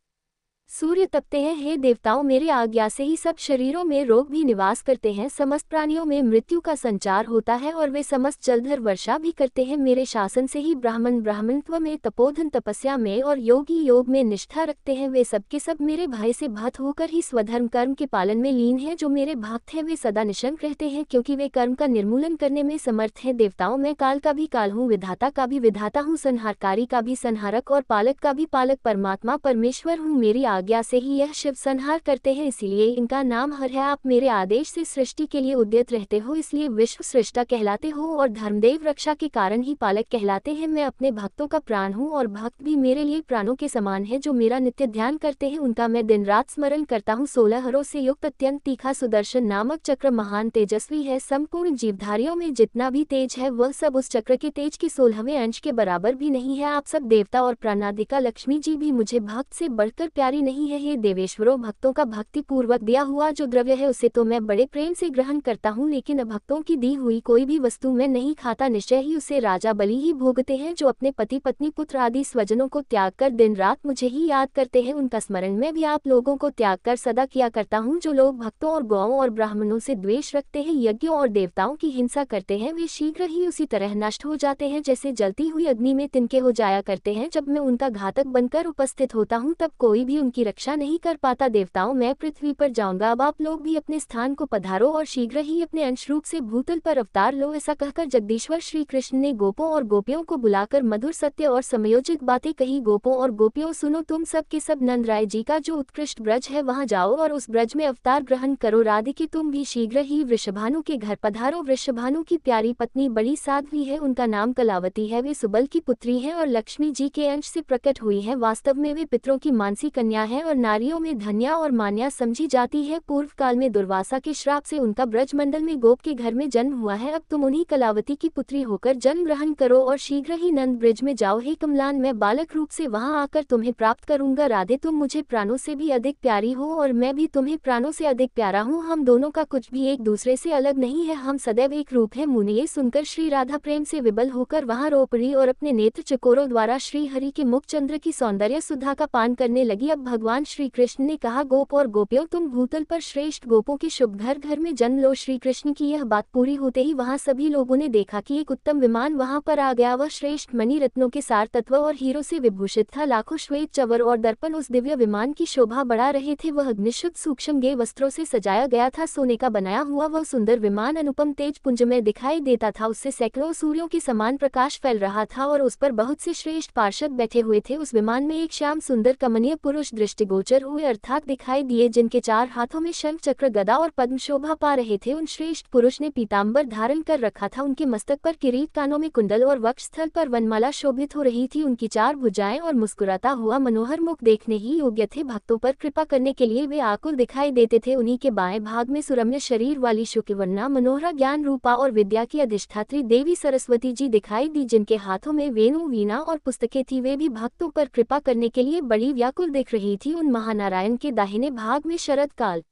सूर्य तपते हैं। हे देवताओं, मेरे आज्ञा से ही सब शरीरों में रोग भी निवास करते हैं, समस्त प्राणियों में मृत्यु का संचार होता है और वे समस्त जलधर वर्षा भी करते हैं। मेरे शासन से ही ब्राह्मण ब्राह्मणत्व में, तपोधन तपस्या में और योगी योग में निष्ठा रखते हैं। वे सब के सब मेरे भय से भक्त होकर ही स्वधर्म कर्म के पालन में लीन हैं। जो मेरे भक्त हैं वे सदा निशंक रहते हैं, क्योंकि वे कर्म का निर्मूलन करने में समर्थ हैं। देवताओं, मैं काल का भी काल हूँ, विधाता का भी विधाता हूँ, संहारकारी का भी संहारक और पालक का भी पालक परमात्मा परमेश्वर हूँ। मेरी आज्ञा से ही यह शिव संहार करते हैं, इसीलिए इनका नाम हर है। आप मेरे आदेश से सृष्टि के लिए उद्यत रहते हो, इसलिए विश्व सृष्टा कहलाते हो और धर्मदेव रक्षा के कारण ही पालक कहलाते हैं। मैं अपने भक्तों का प्राण हूँ और भक्त भी मेरे लिए प्राणों के समान है। जो मेरा नित्य ध्यान करते हैं उनका मैं दिन रात स्मरण करता हूँ। 16 हरों से युक्त अत्यंत तीखा सुदर्शन नामक चक्र महान तेजस्वी है। संपूर्ण जीवधारियों में जितना भी तेज है वह सब उस चक्र के तेज के 16वें अंश के बराबर भी नहीं है। आप सब देवता और प्राणादिका लक्ष्मी जी भी मुझे भक्त से बढ़कर प्यारी नहीं है। हे देवेश्वरों, भक्तों का भक्ति पूर्वक दिया हुआ जो द्रव्य है उसे तो मैं बड़े प्रेम से ग्रहण करता हूँ, लेकिन अभक्तों की दी हुई कोई भी वस्तु मैं नहीं खाता। निश्चय ही उसे राजा बलि ही भोगते हैं, जो अपने पति पत्नी पुत्र आदि स्वजनों को त्याग कर दिन रात मुझे ही याद करते हैं। उनका स्मरण मैं भी आप लोगों को त्याग कर सदा किया करता हूँ। जो लोग भक्तों और गौओं और ब्राह्मणों से द्वेष रखते हैं, यज्ञों और देवताओं की हिंसा करते हैं, वे शीघ्र ही उसी तरह नष्ट हो जाते हैं जैसे जलती हुई अग्नि में तिनके हो जाया करते हैं। जब मैं उनका घातक बनकर उपस्थित होता हूँ तब कोई भी उनकी उनकी रक्षा नहीं कर पाता। देवताओं, मैं पृथ्वी पर जाऊंगा, अब आप लोग भी अपने स्थान को पधारो और शीघ्र ही अपने अंश रूप से भूतल पर अवतार लो। ऐसा कहकर जगदीश्वर श्री कृष्ण ने गोपों और गोपियों को बुलाकर मधुर सत्य और समयोचित बातें कही। गोपों और गोपियों, सुनो, तुम सब के सब नंद राय जी का जो उत्कृष्ट ब्रज है वहां जाओ और उस ब्रज में अवतार ग्रहण करो। राधिके, तुम भी शीघ्र ही वृषभानु के घर पधारो। वृषभानु की प्यारी पत्नी बड़ी साध्वी है, उनका नाम कलावती है। वे सुबल की पुत्री है और लक्ष्मी जी के अंश से प्रकट हुई है। वास्तव में वे पितरों की मानसी कन्या है और नारियों में धन्या और मान्या समझी जाती है। पूर्व काल में दुर्वासा के श्राप से उनका ब्रजमंडल में गोप के घर में जन्म हुआ है। अब तुम उन्हीं कलावती की पुत्री होकर जन्म ग्रहण करो और शीघ्र ही नंद ब्रिज में जाओ। हे कमलान, मैं बालक रूप से वहां आकर तुम्हें प्राप्त करूंगा। राधे, तुम मुझे प्राणों से भी अधिक प्यारी हो और मैं भी तुम्हें प्राणों से अधिक प्यारा हूँ। हम दोनों का कुछ भी एक दूसरे से अलग नहीं है, हम सदैव एक रूप है। मुनि, ये सुनकर श्री राधा प्रेम से विबल होकर वहां रो पड़ी और अपने नेत्र चकोरों द्वारा श्री हरि के मुख चंद्र की सौंदर्य सुधा का पान करने लगी। अब भगवान श्री कृष्ण ने कहा, गोप और गोपियों, तुम भूतल पर श्रेष्ठ गोपों के शुभ घर घर में जन्म लो। श्री कृष्ण की यह बात पूरी होते ही वहां सभी लोगों ने देखा कि एक उत्तम विमान वहां पर आ गया। वह श्रेष्ठ मणि रत्नों के सार तत्व और हीरो से विभूषित था। लाखों श्वेत चवर और दर्पण उस दिव्य विमान की शोभा बढ़ा रहे थे। वह निशुद्ध सूक्ष्म गे वस्त्रों से सजाया गया था। सोने का बनाया हुआ वह सुंदर विमान अनुपम तेज पुंज में दिखाई देता था। उससे सैकड़ों सूर्यों के समान प्रकाश फैल रहा था और उस पर बहुत से श्रेष्ठ पार्षद बैठे हुए थे। उस विमान में एक श्याम सुंदर कमनीय पुरुष दृष्टिगोचर हुए अर्थात दिखाई दिए, जिनके 4 हाथों में शंख चक्र गदा और पद्म शोभा पा रहे थे। उन श्रेष्ठ पुरुष ने पीताम्बर धारण कर रखा था। उनके मस्तक पर किरीट, कानों में कुंडल और वक्षस्थल पर वनमाला शोभित हो रही थी। उनकी 4 भुजाएं और मुस्कुराता हुआ मनोहर मुख देखने ही योग्य थे। भक्तों पर कृपा करने के लिए वे आकुल दिखाई देते थे। उन्हीं के बाएं भाग में सुरम्य शरीर वाली शुक्लवर्णा मनोहरा ज्ञान रूपा और विद्या की अधिष्ठात्री देवी सरस्वती जी दिखाई दी, जिनके हाथों में वेणु, वीणा और पुस्तकें थी। वे भी भक्तों पर कृपा करने के लिए बड़ी व्याकुल दिख रही थी। उन महानारायण के दाहिने भाग में शरद काल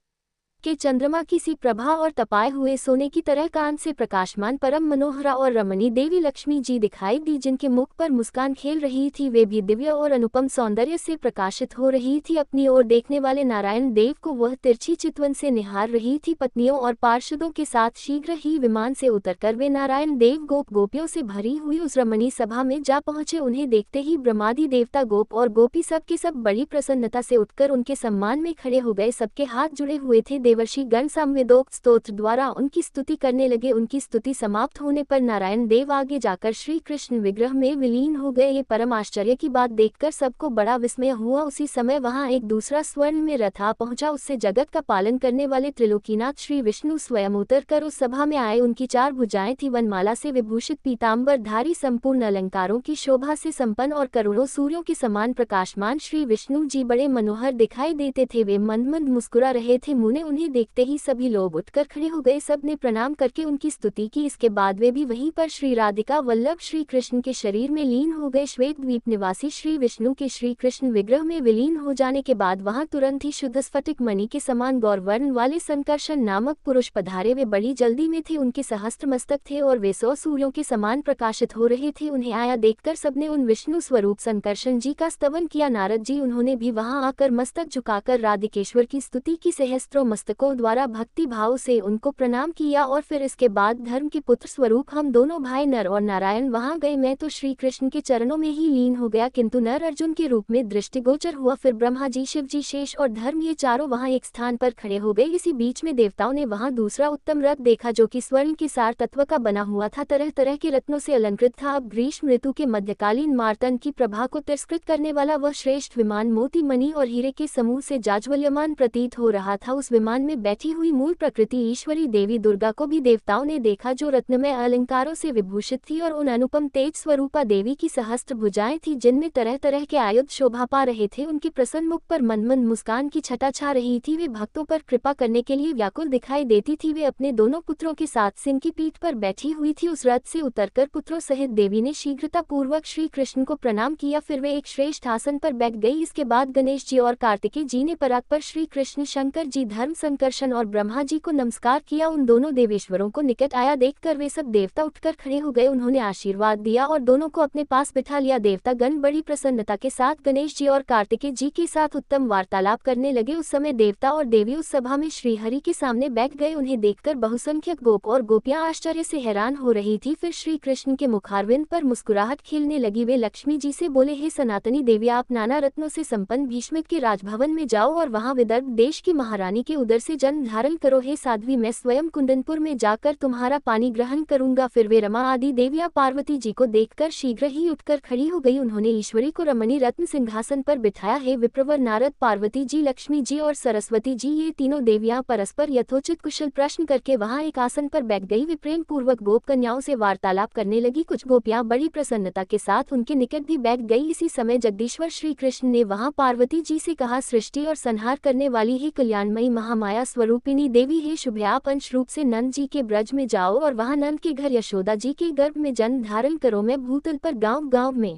के चंद्रमा की सी प्रभा और तपाए हुए सोने की तरह कांत से प्रकाशमान परम मनोहरा और रमणी देवी लक्ष्मी जी दिखाई दी, जिनके मुख पर मुस्कान खेल रही थी। वे भी दिव्य और अनुपम सौंदर्य से प्रकाशित हो रही थी। अपनी ओर देखने वाले नारायण देव को वह तिरछी चितवन से निहार रही थी। पत्नियों और पार्षदों के साथ शीघ्र ही विमान से उतरकर वे नारायण देव गोप गोपियों से भरी हुई उस रमणी सभा में जा पहुंचे। उन्हें देखते ही ब्रह्मादि देवता, गोप और गोपी सब के सब बड़ी प्रसन्नता से उठकर उनके सम्मान में खड़े हो गए। सबके हाथ जुड़े हुए थे। देवर्षि गण सामवेदोक्त स्तोत्र द्वारा उनकी स्तुति करने लगे। उनकी स्तुति समाप्त होने पर नारायण देव आगे जाकर श्री कृष्ण विग्रह में विलीन हो गए। ये परम आश्चर्य की बात देखकर सबको बड़ा विस्मय हुआ। उसी समय वहां एक दूसरा स्वर्ण में रथ आ पहुंचा। उससे जगत का पालन करने वाले त्रिलोकीनाथ श्री विष्णु स्वयं उतर कर उस सभा में आए। उनकी 4 भुजाएं थी। वनमाला से विभूषित पीताम्बर धारी, संपूर्ण अलंकारों की शोभा से संपन्न और करोड़ों सूर्यों के समान प्रकाशमान श्री विष्णु जी बड़े मनोहर दिखाई देते थे। वे मंद मंद मुस्कुरा रहे थे। मुने उन्हें देखते ही सभी लोग उठकर खड़े हो गए। सब ने प्रणाम करके उनकी स्तुति की। इसके बाद वे भी वहीं पर श्री राधिका वल्लभ श्री कृष्ण के शरीर में लीन हो गए। श्वेत द्वीप निवासी श्री विष्णु के श्री कृष्ण विग्रह में विलीन हो जाने के बाद वहां तुरंत ही शुद्ध स्फटिक मणि के समान गौरवर्ण वाले संकर्षण नामक पुरुष पधारे। वे बड़ी जल्दी में थे। उनके सहस्त्र मस्तक थे और वे 100 सूर्यों के समान प्रकाशित हो रहे थे। उन्हें आया देखकर सबने उन विष्णु स्वरूप संकर्षण जी का स्तवन किया। नारद जी, उन्होंने भी वहां आकर मस्तक झुकाकर राधिकेश्वर की स्तुति की। सहस्त्रों मस्तकों द्वारा भक्ति भाव से उनको प्रणाम किया और फिर इसके बाद धर्म के पुत्र स्वरूप हम दोनों भाई नर और नारायण वहां गए। मैं तो श्री कृष्ण के चरणों में ही लीन हो गया, किंतु नर अर्जुन के रूप में दृष्टिगोचर हुआ। फिर ब्रह्मा जी, शिव जी, शेष और धर्म, ये चारों वहां एक स्थान पर खड़े हो गए। इसी बीच में देवताओं ने वहां दूसरा उत्तम रथ देखा, जो कि स्वर्ण के सार तत्व का बना हुआ था, तरह तरह के रत्नों से अलंकृत था। अब ग्रीष्म ऋतु के मध्यकालीन मार्तंड की प्रभा को तिरस्कृत करने वाला वह श्रेष्ठ विमान मोती, मणि और हीरे के समूह से जाज्वल्यमान प्रतीत हो रहा था। उस विमान में बैठी हुई मूल प्रकृति ईश्वरी देवी दुर्गा को भी देवताओं ने देखा, जो रत्नमय अलंकारों से विभूषित थी और उन अनुपम तेज स्वरूपा देवी की सहस्त्र भुजाएं थी, जिनमें तरह तरह के आयुध शोभा पा रहे थे। उनके प्रसन्न मुख पर मनमंद मुस्कान की छटा छा रही थी। वे भक्तों पर कृपा करने के लिए व्याकुल दिखाई देती थी। वे अपने दोनों पुत्रों के साथ सिंह की पीठ पर बैठी हुई थी। उस रथ से उतरकर पुत्रों सहित देवी ने शीघ्रता पूर्वक श्री कृष्ण को प्रणाम किया। फिर वे एक श्रेष्ठ आसन पर बैठ गई। इसके बाद गणेश जी और कार्तिकेय जी ने पराग पर श्री कृष्ण, शंकर जी, धर्म संकर्षण और ब्रह्मा जी को नमस्कार किया। उन दोनों देवेश्वरों को निकट आया देखकर वे सब देवता उठकर खड़े हो गए। उन्होंने आशीर्वाद दिया और दोनों को अपने पास बिठा लिया। देवतागण बड़ी प्रसन्नता के साथ गणेश जी और कार्तिकेय जी के साथ उत्तम वार्तालाप करने लगे। उस समय देवता और देवी उस सभा में श्रीहरि के सामने बैठ गए। उन्हें देखकर बहुसंख्यक गोप और गोपियां आश्चर्य से हैरान हो रही थी। फिर श्री कृष्ण के मुखारविंद पर मुस्कुराहट खिलने लगी। वे लक्ष्मी जी से बोले, हे सनातनी देवी, आप नाना रत्नों से संपन्न भीष्मक के राजभवन में जाओ और वहां विदर्भ देश की महारानी के उदर से जन्म धारण करो। हे साध्वी, मैं स्वयं कुंदनपुर में जाकर तुम्हारा पानी ग्रहण करूंगा। फिर वे रमा आदि देवियां पार्वती जी को देखकर शीघ्र ही उठकर खड़ी हो गई। उन्होंने ईश्वरी को रमणी रत्न सिंहासन पर बिठाया। हे विप्रवर, नारद, पार्वती जी, लक्ष्मी जी और सरस्वती जी, ये तीनों देवियां परस्पर यथोचित कुशल प्रश्न करके वहां एक आसन पर बैठ गई। वे प्रेम पूर्वक गोप कन्याओं से वार्तालाप करने लगी। कुछ गोपियां बड़ी प्रसन्नता के साथ उनके निकट भी बैठ गई। इसी समय जगदीश्वर श्री कृष्ण ने वहां पार्वती जी से कहा, सृष्टि और संहार करने वाली ही कल्याणमयी महामाया स्वरूपिणी देवी, हे शुभ, आप अंश रूप से नंद जी के ब्रज में जाओ और वहां नंद के घर यशोदा जी के गर्भ में जन्म धारण करो। मैं भूतल पर गांव गांव में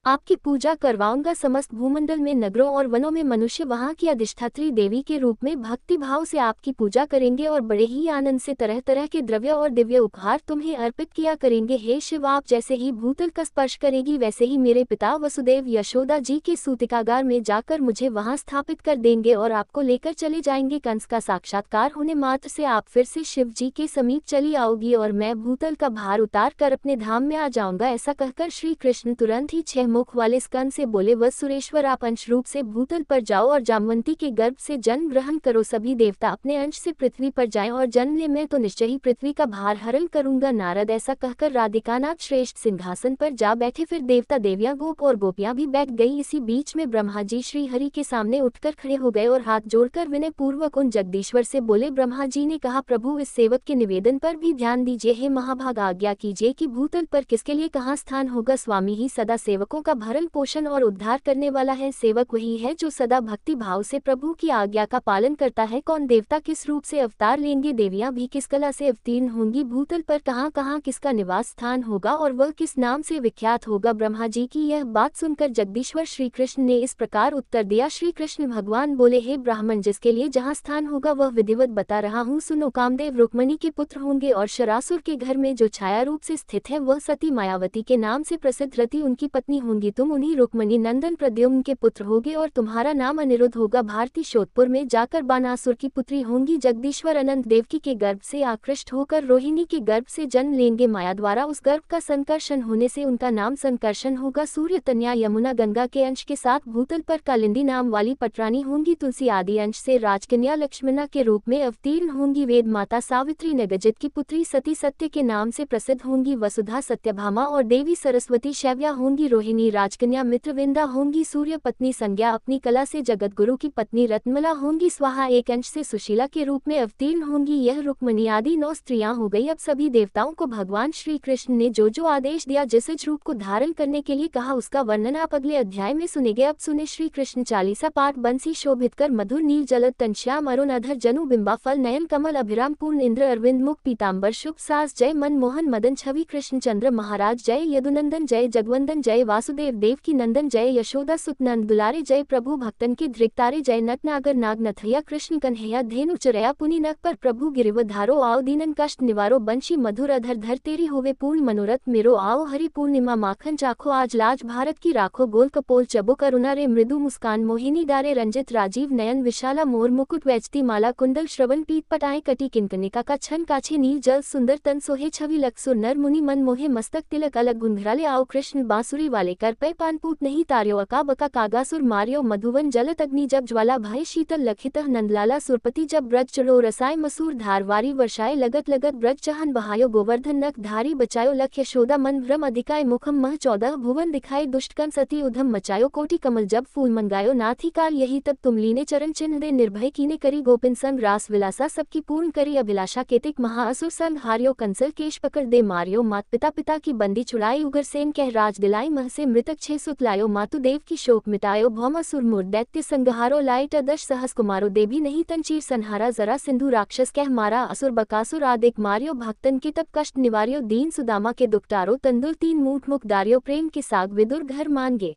आपकी पूजा करवाऊंगा। समस्त भूमंडल में नगरों और वनों में मनुष्य वहां की अधिष्ठात्री देवी के रूप में भक्ति भाव से आपकी पूजा करेंगे और बड़े ही आनंद से तरह तरह के द्रव्य और दिव्य उपहार तुम्हें अर्पित किया करेंगे। हे शिव, आप जैसे ही भूतल का स्पर्श करेगी वैसे ही मेरे पिता वसुदेव यशोदा जी के सूतिकागार में जाकर मुझे वहां स्थापित कर देंगे और आपको लेकर चले जाएंगे। कंस का साक्षात्कार होने मात्र से आप फिर से शिव जी के समीप चली आओगी और मैं भूतल का भार उतार कर अपने धाम में आ जाऊंगा। ऐसा कहकर श्री कृष्ण तुरंत ही 6 मुख वाले स्कंद से बोले, वसुरेश्वर, आप अंश रूप से भूतल पर जाओ और जामवंती के गर्भ से जन्म ग्रहण करो। सभी देवता अपने अंश से पृथ्वी पर जाएं और जन्म ले, मैं तो निश्चय ही पृथ्वी का भार हरण करूंगा। नारद ऐसा कहकर राधिकानाथ श्रेष्ठ सिंहासन पर जा बैठे। फिर देवता, देवियां, गोप और गोपियां भी बैठ गई। इसी बीच में ब्रह्मा जी श्री हरि के सामने उठकर खड़े हो गए और हाथ जोड़कर विनय पूर्वक उन जगदीश्वर से बोले, ब्रह्मा जी ने कहा, प्रभु, इस सेवक के निवेदन पर भी ध्यान दीजिए। हे महाभाग, आज्ञा कीजिए कि भूतल पर किसके लिए कहाँ स्थान होगा। स्वामी ही सदा सेवकों का भरण पोषण और उद्धार करने वाला है। सेवक वही है जो सदा भक्ति भाव से प्रभु की आज्ञा का पालन करता है। कौन देवता किस रूप से अवतार लेंगे, देवियां भी किस कला से अवतीर्ण होंगी, भूतल पर कहाँ कहाँ किसका निवास स्थान होगा और वह किस नाम से विख्यात होगा। ब्रह्मा जी की यह बात सुनकर जगदीश्वर श्री कृष्ण ने इस प्रकार उत्तर दिया। श्री कृष्ण भगवान बोले, हे ब्राह्मण, जिसके लिए जहाँ स्थान होगा वह विधिवत बता रहा हूँ, सुनो। कामदेव रुक्मणी के पुत्र होंगे और शरासुर के घर में जो छाया रूप से स्थित है वह सती मायावती के नाम से प्रसिद्ध रति उनकी पत्नी होंगी। तुम उन्हीं रुक्मणी नंदन प्रद्युम्न के पुत्र होगे और तुम्हारा नाम अनिरुद्ध होगा। भारती शोधपुर में जाकर बानासुर की पुत्री होंगी। जगदीश्वर अनंत देवकी के गर्भ से आकृष्ट होकर रोहिणी के गर्भ से जन्म लेंगे। माया द्वारा उस गर्भ का संकर्षण होने से उनका नाम संकर्षण होगा। सूर्य, तन्या, यमुना, गंगा के अंश के साथ भूतल पर कालिंदी नाम वाली पटरानी होंगी। तुलसी आदि अंश से राजकन्या लक्ष्मणा के रूप में अवतीर्ण होंगी। वेद माता सावित्री नगजित की पुत्री सती सत्य के नाम से प्रसिद्ध होंगी। वसुधा सत्यभामा और देवी सरस्वती शैव्या होंगी। रोहिणी राजकन्या मित्रविंदा होंगी। सूर्य पत्नी संज्ञा अपनी कला से जगतगुरु की पत्नी रत्नमला होंगी। स्वाहा एक अंश से सुशीला के रूप में अवतीर्ण होंगी। यह रुक्मणी आदि 9 स्त्रियां हो गई। अब सभी देवताओं को भगवान श्री कृष्ण ने जो जो आदेश दिया, जिस रूप को धारण करने के लिए कहा, उसका वर्णन आप अगले अध्याय में सुनेंगे। अब सुने श्री कृष्ण चालीसा पाठ। बंसी शोभित कर मधुर नील जलद तनश्याम अरुण अधर जनु बिंबा फल नयन कमल अभिराम पूर्ण इंद्र अरविंद मुख पीताम्बर शुभ सास जय मनमोहन मदन छवि कृष्ण चंद्र महाराज जय यदुनंदन जय जगवंदन जय वासुदेव देव की नंदन जय यशोदा सुत नंद दुलारे जय प्रभु भक्तन के धृकतारे जय नटनागर नाग नथैया कृष्ण कन्हैया धेनु चरया पुनि नक पर प्रभु गिरिवधारो आओ दीनन कष्ट निवारो बंशी मधुर अधर धर तेरी होवे पूर्ण मनोरथ मेरो आओ हरि पूर्णिमा माखन चाखो आज लाज भारत की राखो गोल कपोल चबो करुणा रे मृदु मुस्कान मोहिनी डारे रंजित राजीव नयन विशाला मोर मुकुट वैजती माला कुंडल श्रवण पीत पटाए कटी किनकनिका का छन काछे नील जल सुंदर तन सोहे छवि लक्सुर नर मुनि मन मोहे मस्तक तिलक अलग गुंधराले आओ कृष्ण बांसुरी वाले कर पे पानपूत नहीं तार्यो अका बका कागासुर मार्यो मधुवन जलत अग्नि जब ज्वाला भय शीतल लखितः नंदलाला सुरपति जब ब्रज चलो रसाय मसूर धारवारी वर्षाए लगत लगत ब्रज चहन बहायो गोवर्धन नख धारी बचायो लख यशोदा मन भ्रम अधिकाय मुखम मह 14 भुवन दिखाए दुष्टकन सती उधम मचायो कोटि कमल जब फूल मंगायो नाथी काल यही तब तुम लीने चरण चिन्ह दे निर्भय कीने करी गोपिन संग रास विलासा सबकी पूर्ण करी अभिलाषा केतिक महाअसुर संग हार्यो कंसल केश पकड़ दे मारियो मात पिता पिता की बंदी छुड़ाई उग्रसेन कह राज दिलाई मह से मृतक 6 सुत लायो मातु देव की शोक मिटायो भौमासुर मूर दैत्य संगहारो लाइट दश सहस कुमारो देवी नहीं तंचीर संहारा जरा सिंधु राक्षस कह मारा असुर बकासुर आदिक मारियो भक्तन के तब कष्ट निवारियो दीन सुदामा के दुखटारो तंदुल 3 मूठ मुख दारियो प्रेम के साग विदुर घर मान गे।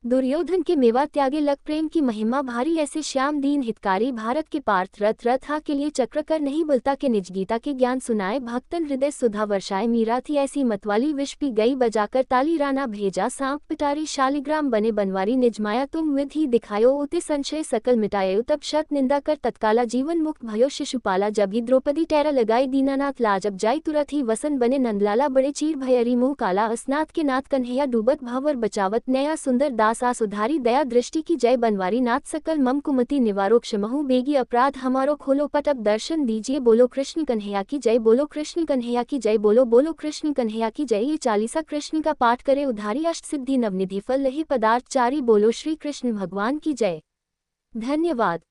दुर्योधन के मेवा त्यागे लग प्रेम की महिमा भारी, ऐसे श्याम दीन हितकारी भारत के पार्थ रथ रथा के लिए चक्र कर नहीं बुलता के निज गीता के ज्ञान सुनाए भक्तन हृदय सुधा वर्षाए मीरा थी ऐसी मतवाली विष पी गई बजाकर ताली राना भेजा सांप पिटारी शालिग्राम बने बनवारी निज माया तुम विधि दिखायो उते संशय सकल मिटायो तब शत निंदा कर तत्काला जीवन मुक्त भयो शिशुपाला जब ही द्रौपदी टेरा लगाई दीनानाथ लाजब जाई तुरंत ही वसन बने नंदलाला बड़े चीर भयरी मुँह काला अस्नाथ के नाथ कन्हैया डूबत भंवर बचावत नया सुंदर दासा सुधारी दया दृष्टि की जय बनवारी नाथ सकल मम कुमति निवारो क्षमहु बेगी अपराध हमारो खोलो पटक दर्शन दीजिए बोलो कृष्ण कन्हैया की जय बोलो कृष्ण कन्हैया की जय बोलो बोलो कृष्ण कन्हैया की जय। ये चालीसा कृष्ण का पाठ करे उधारी अष्ट सिद्धि नवनिधि फल लही पदार्थ चारी बोलो श्री कृष्ण भगवान की जय। धन्यवाद।